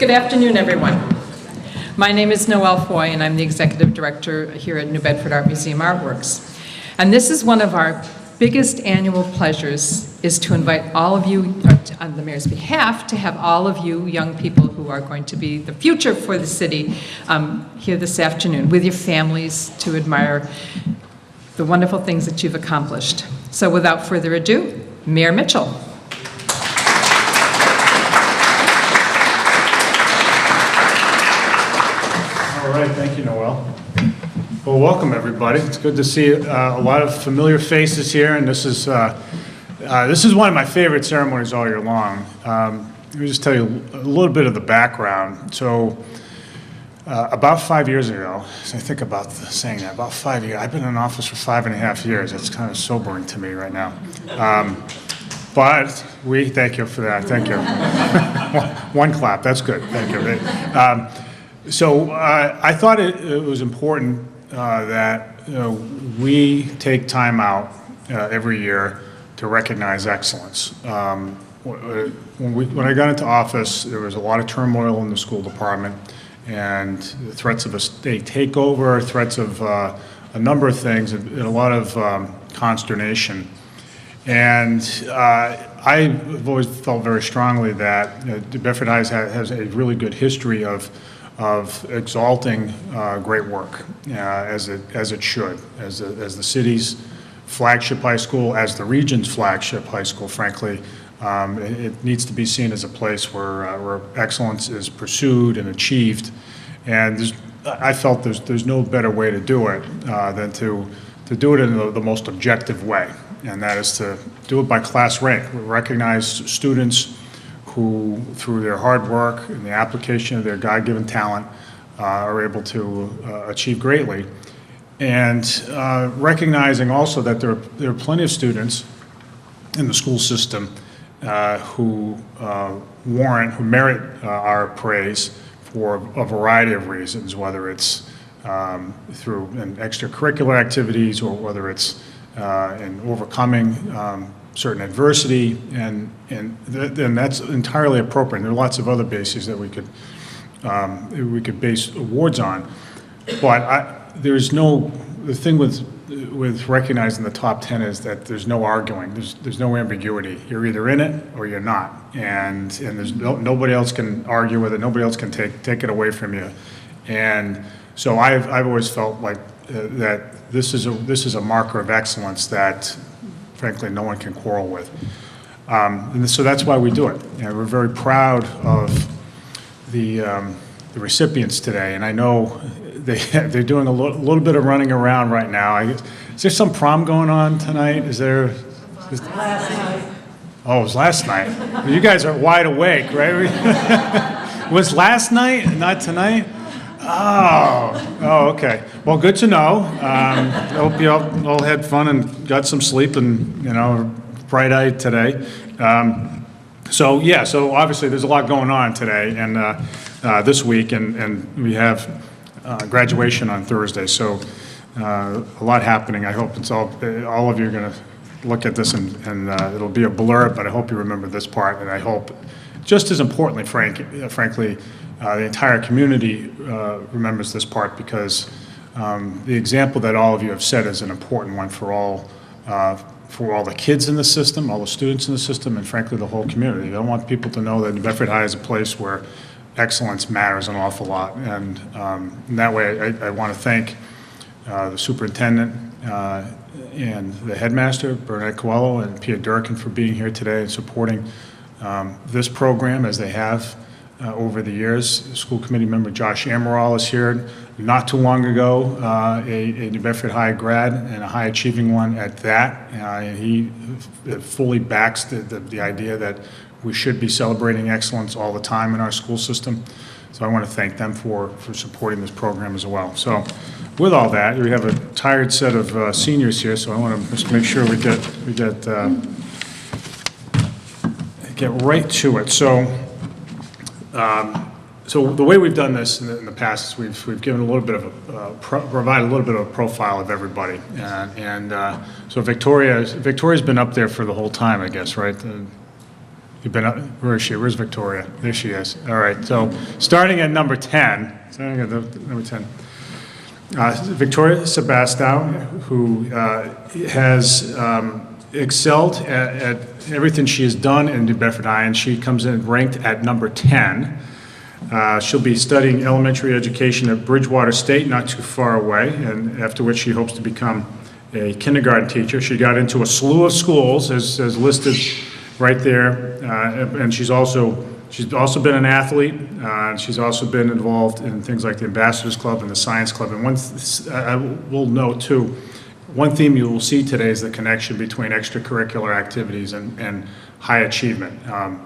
Good afternoon, everyone. My name is Noelle Foy, and I'm the Executive Director here at New Bedford Art Museum Artworks. And this is one of our biggest annual pleasures, is to invite all of you, on the Mayor's behalf, to have all of you young people who are going to be the future for the city here this afternoon with your families to admire the wonderful things that you've accomplished. So without further ado, Mayor Mitchell. All right, thank you, Noelle. Well, welcome everybody. It's good to see a lot of familiar faces here, and this is one of my favorite ceremonies all year long. Let me just tell you a little bit of the background. So, about 5 years ago, as I think about saying that, about 5 years, I've been in office for 5.5 years. That's kind of sobering to me right now. But thank you for that, thank you. One clap, that's good, thank you. So I thought it was important that we take time out every year to recognize excellence. When I got into office, there was a lot of turmoil in the school department, and the threats of a state takeover, threats of a number of things, and a lot of consternation. And I've always felt very strongly that Bedford High has a really good history of exalting great work, as it should, as the city's flagship high school, as the region's flagship high school. Frankly, it needs to be seen as a place where excellence is pursued and achieved. And I felt there's no better way to do it than to do it in the most objective way, and that is to do it by class rank. We recognize students who, through their hard work and the application of their God-given talent, are able to achieve greatly. And recognizing also that there are plenty of students in the school system who merit our praise for a variety of reasons, whether it's through extracurricular activities or whether it's in overcoming certain adversity, and that's entirely appropriate. And there are lots of other bases that we could base awards on, but the thing with recognizing the top 10 is that there's no arguing. There's no ambiguity. You're either in it or you're not, and there's nobody else can argue with it. Nobody else can take it away from you. And so I've always felt like that this is a marker of excellence that, frankly, no one can quarrel with. And so that's why we do it. We're very proud of the recipients today, and I know they're doing a little bit of running around right now. Is there some prom going on tonight? Last night. Oh, it was last night. Well, you guys are wide awake, right? Was last night, not tonight? Oh, okay. Well, good to know. I hope you all had fun and got some sleep and, bright-eyed today. So obviously there's a lot going on today and this week, and we have graduation on Thursday. So a lot happening. I hope all of you are going to look at this and it'll be a blur, but I hope you remember this part, and I hope, just as importantly, frankly, the entire community remembers this part, because the example that all of you have set is an important one for all the kids in the system, all the students in the system, and frankly the whole community. I want people to know that New Bedford High is a place where excellence matters an awful lot, and in that way I want to thank the superintendent and the headmaster, Bernadette Coelho, and Pia Durkin for being here today and supporting this program as they have over the years. School committee member Josh Amaral is here. Not too long ago, a New Bedford High grad, and a high achieving one at that. And he fully backs the idea that we should be celebrating excellence all the time in our school system. So I want to thank them for supporting this program as well. So with all that, we have a tired set of seniors here, so I want to just make sure we get right to it. So the way we've done this in the past is we've given a little bit of provided a little bit of a profile of everybody, and so Victoria's been up there for the whole time, I guess, right? You've been up, where is she? Where's Victoria? There she is. All right, so starting at number 10, Victoria Sebastow, who has excelled at everything she has done in New Bedford High, and she comes in ranked at number 10. She'll be studying elementary education at Bridgewater State, not too far away, and after which she hopes to become a kindergarten teacher. She got into a slew of schools, as listed right there, and she's also been an athlete. She's also been involved in things like the Ambassadors Club and the Science Club. And I will note too, one theme you will see today is the connection between extracurricular activities and high achievement.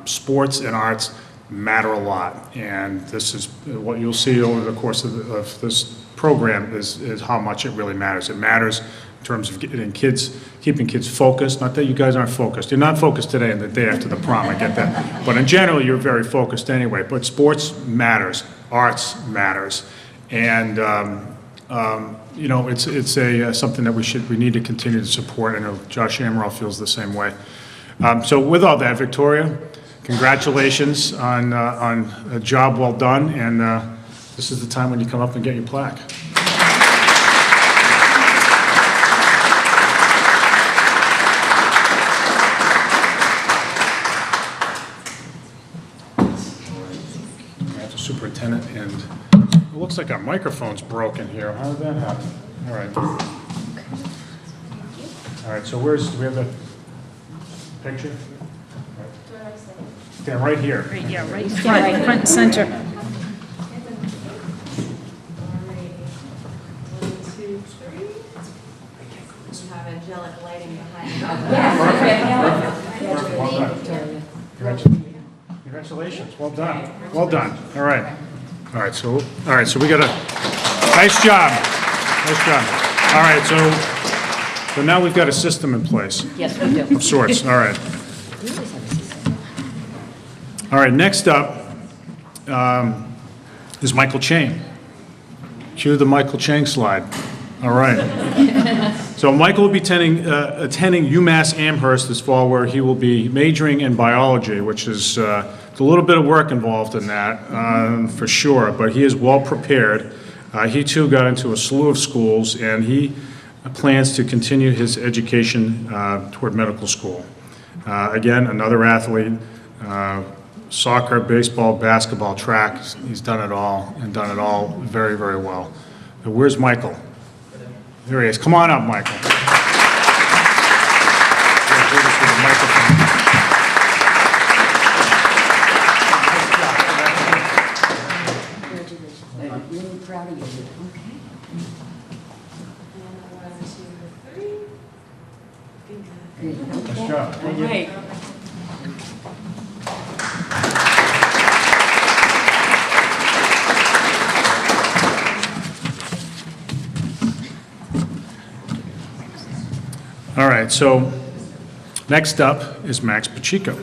Sports and arts matter a lot, and this is what you'll see over the course of this program is how much it really matters. It matters in terms of keeping kids focused. Not that you guys aren't focused. You're not focused today and the day after the prom, I get that. But in general, you're very focused anyway. But sports matters, arts matters, and you know, it's something that we need to continue to support. I know Josh Amaral feels the same way. So with all that, Victoria, congratulations on a job well done, and this is the time when you come up and get your plaque. Superintendent, and it looks like our microphone's broken here. How did that happen? All right. All right, so do we have the picture? Stand right here. Right, yeah, right front and center. 1, 2, 3. You have angelic lighting behind you. Perfect. Congratulations. Well done. Well done. All right. All right. So we got a nice job. Nice job. All right. So now we've got a system in place. Yes, we do. Of sorts. All right. All right. Next up is Michael Chang. Cue the Michael Chang slide. All right. So Michael will be attending UMass Amherst this fall, where he will be majoring in biology, which is a little bit of work involved in that, for sure, but he is well prepared. He too got into a slew of schools, and he plans to continue his education toward medical school. Again, another athlete, soccer, baseball, basketball, track. He's done it all, and done it all very, very well. But where's Michael? There he is. Come on up, Michael. I'm really proud of you. Okay. And 1, 2, 3. Nice job. All right. All right, so next up is Max Pacheco,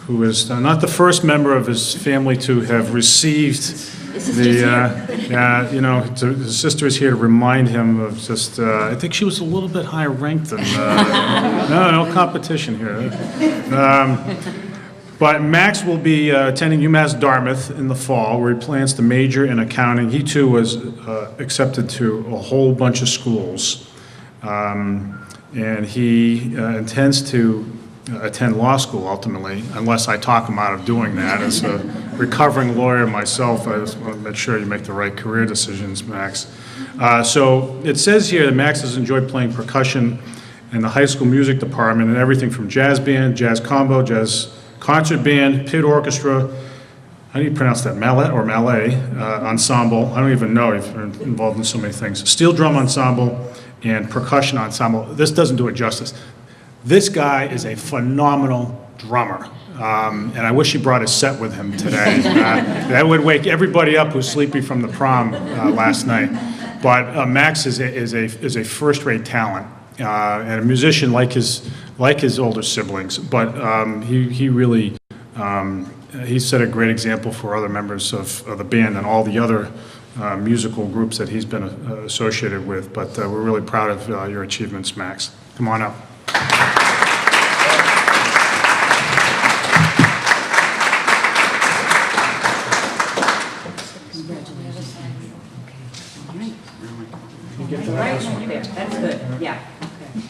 who is not the first member of his family to have received the, you know, his sister is here to remind him of just, I think she was a little bit higher ranked than, no competition here. But Max will be attending UMass Dartmouth in the fall, where he plans to major in accounting. He too was accepted to a whole bunch of schools. And he intends to attend law school ultimately, unless I talk him out of doing that. As a recovering lawyer myself, I just want to make sure you make the right career decisions, Max. So it says here that Max has enjoyed playing percussion in the high school music department and everything from jazz band, jazz combo, jazz concert band, pit orchestra, how do you pronounce that, mallet or mallet, ensemble, I don't even know, he's involved in so many things, steel drum ensemble, and percussion ensemble. This doesn't do it justice. This guy is a phenomenal drummer, and I wish he brought his set with him today. That would wake everybody up who's sleepy from the prom last night. But Max is a first-rate talent and a musician like his older siblings. But he really he set a great example for other members of the band and all the other musical groups that he's been associated with, but we're really proud of your achievements, Max. Come on up. Yeah, okay.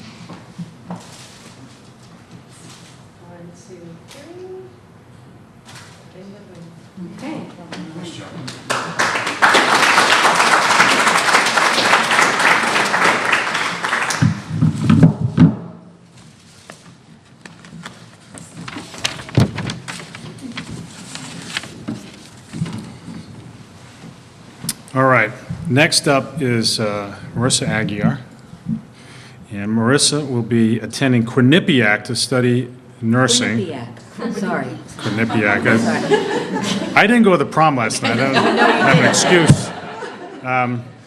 1, 2, 3. Okay. Nice job. All right, next up is Marissa Aguirre. And Marissa will be attending Quinnipiac to study nursing. Quinnipiac, sorry. Quinnipiac. I didn't go to the prom last night. I don't have an excuse.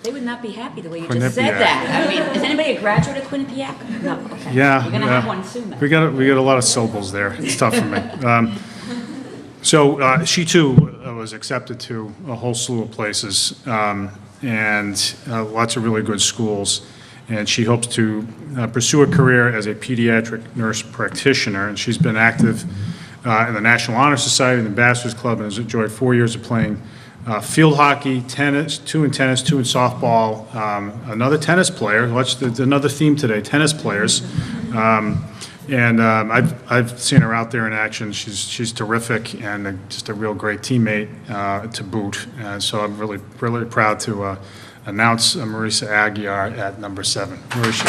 They would not be happy the way you just said Quinnipiac. that. I mean, is anybody a graduate of Quinnipiac? No, okay. Yeah. We're gonna yeah. have one soon, though. We got a lot of syllables there. It's tough for me. So she too was accepted to a whole slew of places and lots of really good schools. And she hopes to pursue a career as a pediatric nurse practitioner. And she's been active in the National Honor Society, the Ambassadors Club, and has enjoyed 4 years of playing field hockey, tennis, 2 in tennis, 2 in softball. Another tennis player. Watch another theme today: tennis players. I've seen her out there in action. She's terrific and just a real great teammate to boot. So I'm really proud to announce Marissa Aguirre at number 7. Where is she?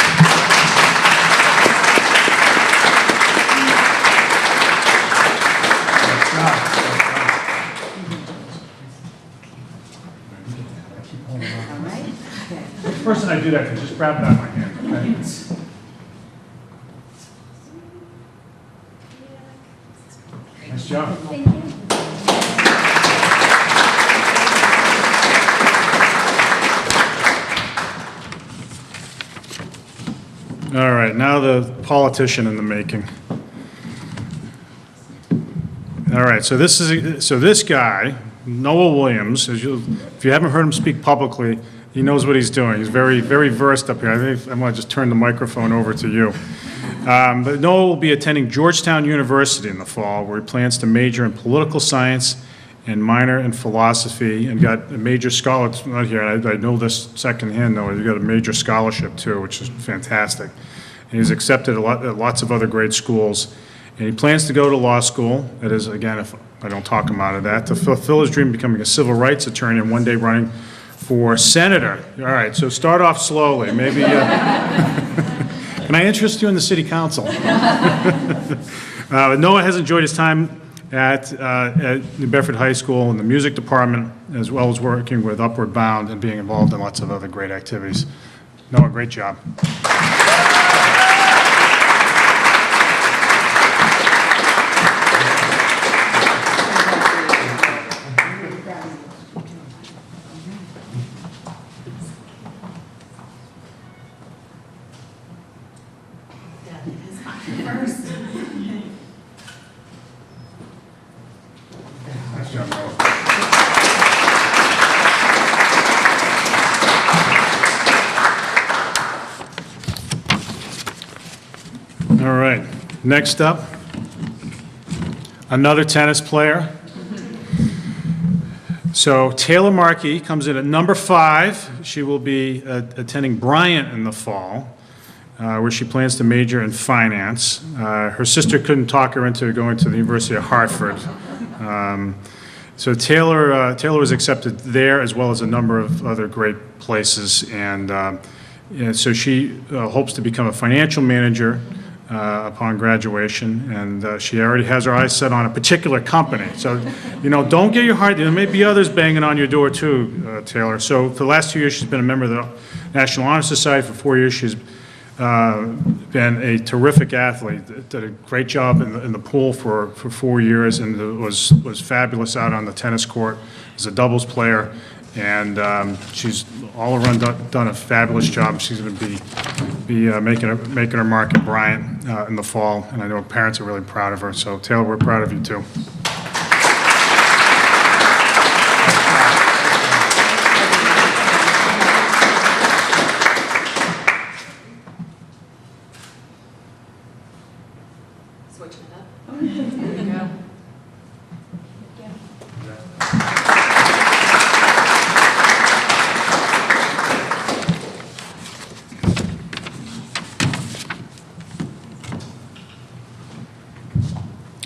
All right? The person I do that to, just grab that in my hand. Okay? Nice job. All right, now the politician in the making. All right, so this guy, Noah Williams, if you haven't heard him speak publicly, he knows what he's doing. He's very, very versed up here. I think I'm going to just turn the microphone over to you. But Noah will be attending Georgetown University in the fall, where he plans to major in political science and minor in philosophy, and got a major scholarship. Not here, I know this secondhand, Noah. You got a major scholarship too, which is fantastic. And he's accepted at lots of other great schools. And he plans to go to law school. That is, again, if I don't talk him out of that, to fulfill his dream of becoming a civil rights attorney and one day running for senator. All right, so start off slowly. Maybe. Can I interest you in the city council? Noah has enjoyed his time at New Bedford High School in the music department, as well as working with Upward Bound and being involved in lots of other great activities. Noah, great job. Nice job, Noah. All right, next up, another tennis player. So Taylor Markey comes in at number 5. She will be attending Bryant in the fall, where she plans to major in finance. Her sister couldn't talk her into going to the University of Hartford. So Taylor was accepted there, as well as a number of other great places, and so she hopes to become a financial manager upon graduation, and she already has her eyes set on a particular company. So, don't get your heart. There may be others banging on your door too, Taylor. So for the last 2 years, she's been a member of the National Honor Society. For 4 years, she's been a terrific athlete. Did a great job in the pool for 4 years, and was fabulous out on the tennis court as a doubles player. And she's all around done a fabulous job. She's going to be making her mark at Bryant in the fall, and I know her parents are really proud of her. So Taylor, we're proud of you too. Switching it up. There you go.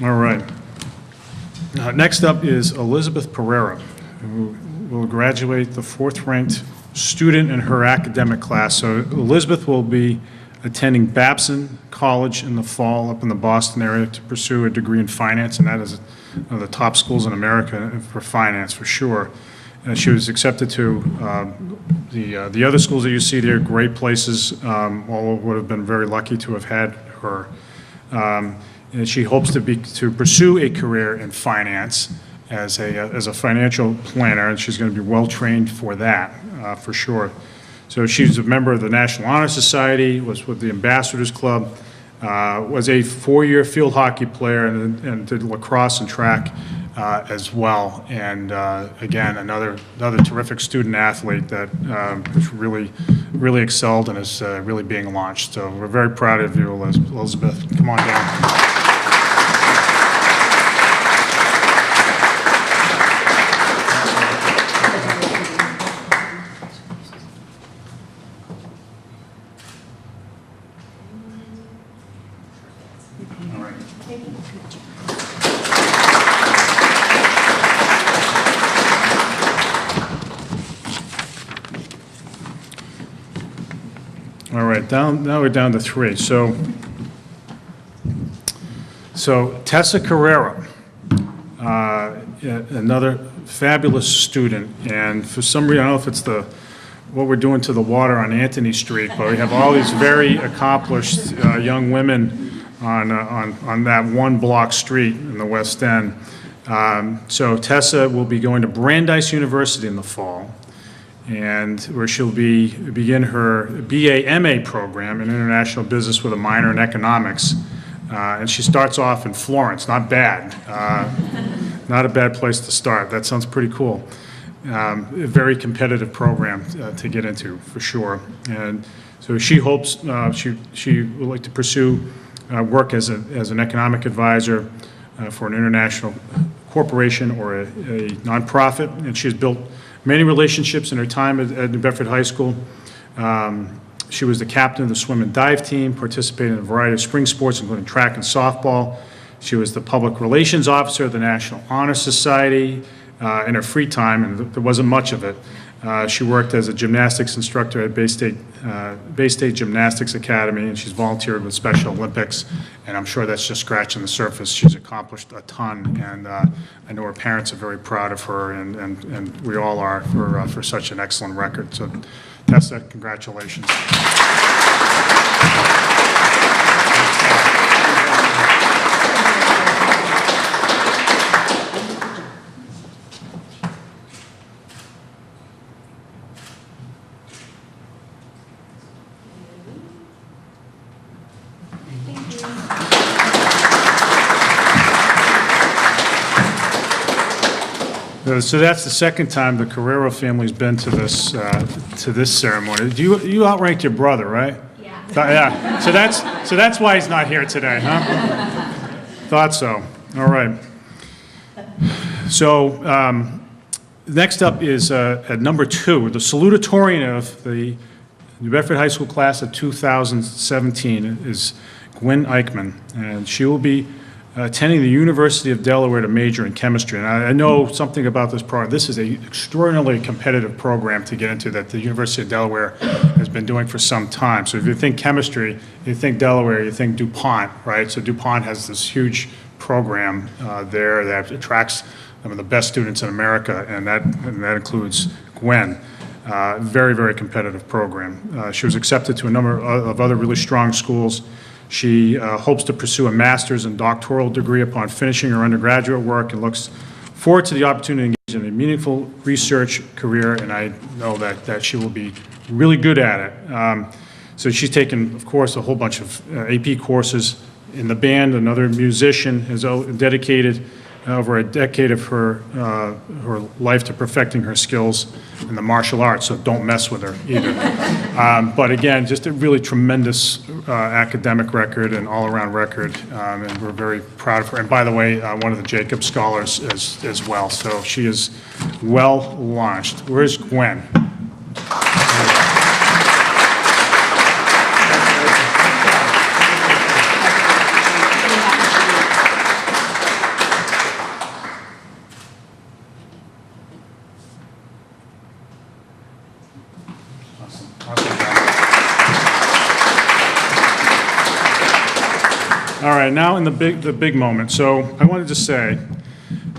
All right. Next up is Elizabeth Pereira, who will graduate the 4th-ranked student in her academic class. So Elizabeth will be attending Babson College in the fall up in the Boston area to pursue a degree in finance, and that is one of the top schools in America for finance, for sure. She was accepted to the other schools that you see there, great places. All would have been very lucky to have had her. And she hopes to pursue a career in finance as a financial planner, and she's going to be well trained for that, for sure. So she's a member of the National Honor Society, was with the Ambassadors Club, was a 4-year field hockey player, and did lacrosse and track as well. And again, another terrific student athlete that has really excelled and is really being launched. So we're very proud of you, Elizabeth. Come on down. All right, now we're down to 3. So Tessa Carrera, another fabulous student, and for some reason, I don't know if it's what we're doing to the water on Anthony Street, but we have all these very accomplished young women on that one block street in the West End. So Tessa will be going to Brandeis University in the fall, and where she'll begin her BA/MA program in international business with a minor in economics. And she starts off in Florence. Not bad. Not a bad place to start. That sounds pretty cool. A very competitive program to get into, for sure. And so she hopes she would like to pursue work as an economic advisor for an international corporation or a nonprofit. And she has built many relationships in her time at New Bedford High School. She was the captain of the swim and dive team, participated in a variety of spring sports, including track and softball. She was the public relations officer of the National Honor Society in her free time, and there wasn't much of it. She worked as a gymnastics instructor at Bay State Gymnastics Academy, and she's volunteered with Special Olympics, and I'm sure that's just scratching the surface. She's accomplished a ton, and I know her parents are very proud of her, and we all are for such an excellent record. So, Tessa, congratulations. So that's the second time the Carrero family's been to this ceremony. You outranked your brother, right? Yeah. Yeah. So that's why he's not here today, huh? Thought so. All right. So next up is at number 2, the salutatorian of the New Bedford High School class of 2017 is Gwen Eichmann, and she will be attending the University of Delaware to major in chemistry. And I know something about this program. This is an extraordinarily competitive program to get into that the University of Delaware has been doing for some time. So if you think chemistry, you think Delaware, you think DuPont, right? So DuPont has this huge program there that attracts some of the best students in America, and that includes Gwen. Very, very competitive program. She was accepted to a number of other really strong schools. She hopes to pursue a master's and doctoral degree upon finishing her undergraduate work and looks forward to the opportunity to engage in a meaningful research career, and I know that she will be really good at it. So she's taken, of course, a whole bunch of AP courses in the band. Another musician has dedicated over a decade of her life to perfecting her skills in the martial arts, so don't mess with her either. But again, just a really tremendous academic record and all-around record, and we're very proud of her. And by the way, one of the Jacobs Scholars as well, so she is well launched. Where's Gwen? All right, now in the big moment. So I wanted to say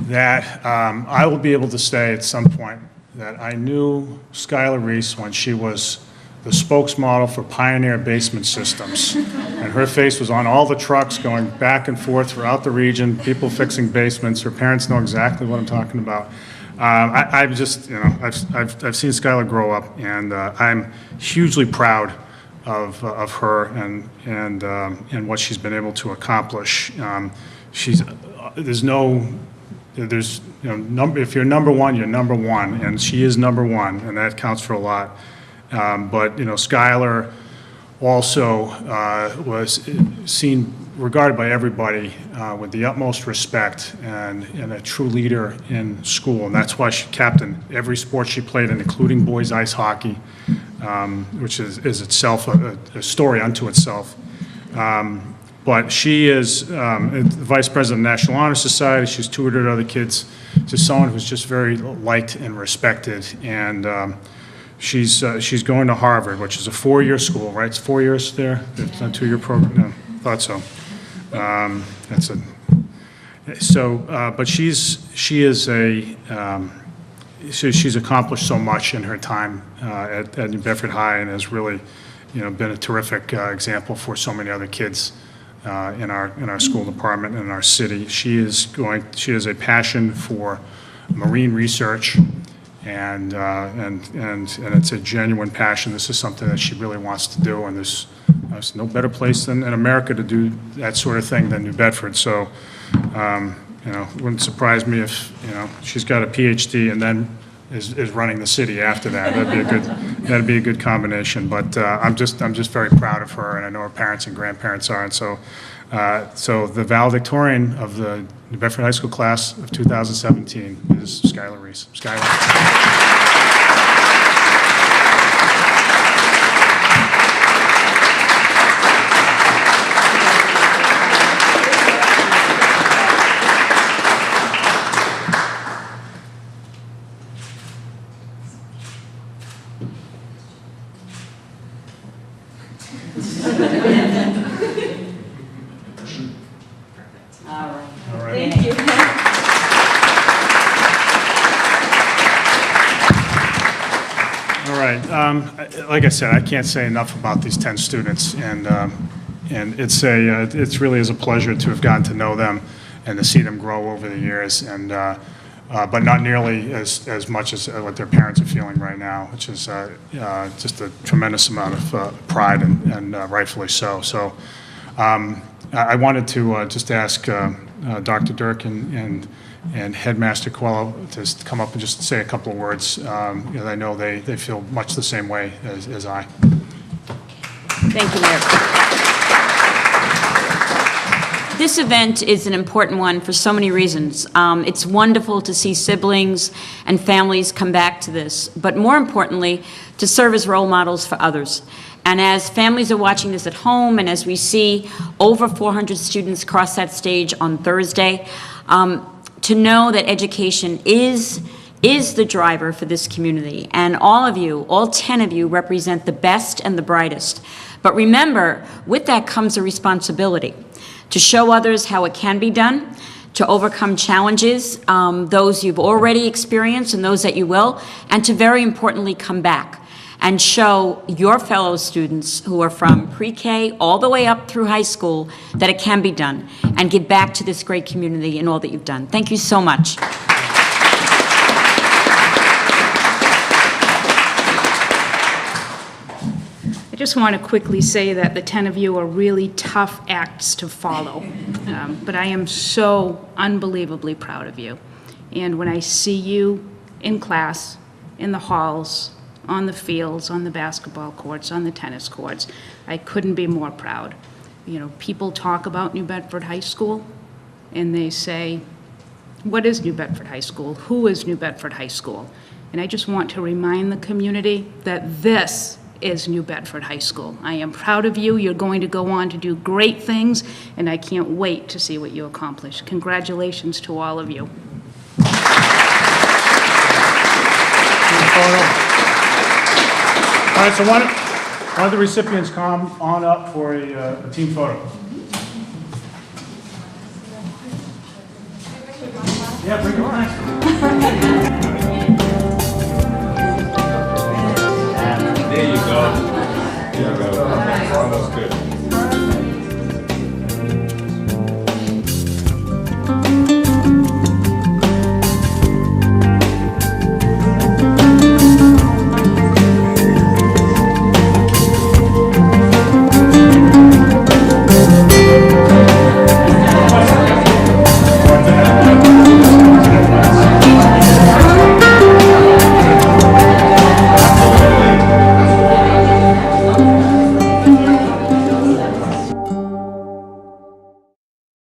that I will be able to say at some point that I knew Skylar Reese when she was the spokesmodel for Pioneer Basement Systems. And her face was on all the trucks going back and forth throughout the region, people fixing basements. Her parents know exactly what I'm talking about. I've just, you know, I've seen Skylar grow up, and I'm hugely proud of her and what she's been able to accomplish. There's if you're number one, you're number one, and she is number one, and that counts for a lot. But Skylar also was regarded by everybody with the utmost respect and a true leader in school, and that's why she captained every sport she played in, including boys ice hockey, which is itself a story unto itself. But she is the vice president of the National Honor Society. She's tutored other kids. Just someone who's just very liked and respected, and she's going to Harvard, which is a 4-year school, right? It's 4 years there. It's not a 2-year program. No, thought so. But she's accomplished so much in her time at New Bedford High, and has really, been a terrific example for so many other kids in our school department and in our city. She has a passion for marine research, and it's a genuine passion. This is something that she really wants to do, and there's no better place in America to do that sort of thing than New Bedford. So, it wouldn't surprise me if she's got a PhD and then is running the city after that. That'd be a good combination. But I'm just very proud of her, and I know her parents and grandparents are. And so the valedictorian of the New Bedford High School class of 2017 is Skylar Reese. Skylar. Like I said, I can't say enough about these 10 students, and it's really is a pleasure to have gotten to know them and to see them grow over the years, and but not nearly as much as what their parents are feeling right now, which is just a tremendous amount of pride, and rightfully so. So I wanted to just ask Dr. Dirk and Headmaster Coelho to come up and just say a couple of words. I know they feel much the same way as I. Thank you, Mayor. This event is an important one for so many reasons. It's wonderful to see siblings and families come back to this, but more importantly, to serve as role models for others. And as families are watching this at home, and as we see over 400 students cross that stage on Thursday, to know that education is the driver for this community. And all of you, all 10 of you, represent the best and the brightest. But remember, with that comes a responsibility to show others how it can be done, to overcome challenges, those you've already experienced and those that you will, and to very importantly come back and show your fellow students who are from pre-K all the way up through high school that it can be done, and give back to this great community in all that you've done. Thank you so much. I just want to quickly say that the 10 of you are really tough acts to follow, but I am so unbelievably proud of you. And when I see you in class, in the halls, on the fields, on the basketball courts, on the tennis courts, I couldn't be more proud. People talk about New Bedford High School, and they say, what is New Bedford High School? Who is New Bedford High School? And I just want to remind the community that this is New Bedford High School. I am proud of you. You're going to go on to do great things, and I can't wait to see what you accomplish. Congratulations to all of you. All right, so one of the recipients come on up for a team photo. Yeah, bring your